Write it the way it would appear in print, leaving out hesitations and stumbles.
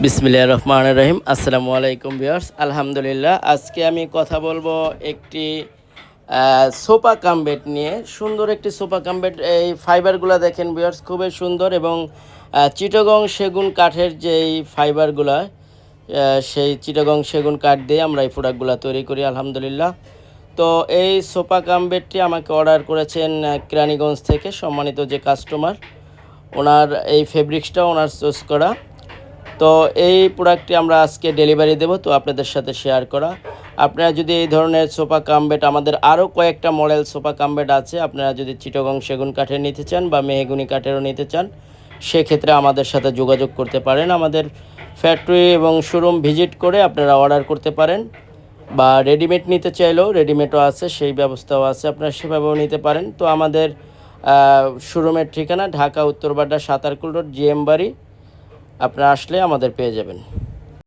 বিসমিল্লাহির রহমানির রহিম। আসসালামু আলাইকুম ভিউয়ার্স। আলহামদুলিল্লাহ, আজকে আমি কথা বলবো একটি সোফা কাম বেড নিয়ে। সুন্দর একটি সোফা কাম বেড। এই ফাইবারগুলো দেখেন ভিউয়ার্স, খুবই সুন্দর এবং চিটাগং সেগুন কাঠের যেই ফাইবারগুলা, সেই চিটাগং সেগুন কাঠ দিয়ে আমরা এই প্রোডাক্টগুলো তৈরি করি আলহামদুলিল্লাহ। তো এই সোফা কাম বেডটি আমাকে অর্ডার করেছেন কেরানীগঞ্জ থেকে সম্মানিত যে কাস্টমার, ওনার এই ফেব্রিক্সটা ওনার চুজ করা। তো এই প্রোডাক্টটি আমরা আজকে ডেলিভারি দেব, তো আপনাদের সাথে শেয়ার করা। আপনারা যদি এই ধরনের সোফা কাম বেড, আমাদের আরও কয়েকটা মডেল সোফা কাম বেড আছে, আপনারা যদি চিটাগং সেগুন কাঠের নিতে চান বা মেহগুনি কাঠেরও নিতে চান, সেক্ষেত্রে আমাদের সাথে যোগাযোগ করতে পারেন। আমাদের ফ্যাক্টরি এবং শোরুম ভিজিট করে আপনারা অর্ডার করতে পারেন, বা রেডিমেড নিতে চাইলেও রেডিমেডও আছে, সেই ব্যবস্থাও আছে, আপনারা সেভাবেও নিতে পারেন। তো আমাদের শোরুমের ঠিকানা ঢাকা উত্তরবাড্ডা সাতারকুল রোড, জিএম বাড়ি। আপনারা আসলে আমাদের পেয়ে যাবেন।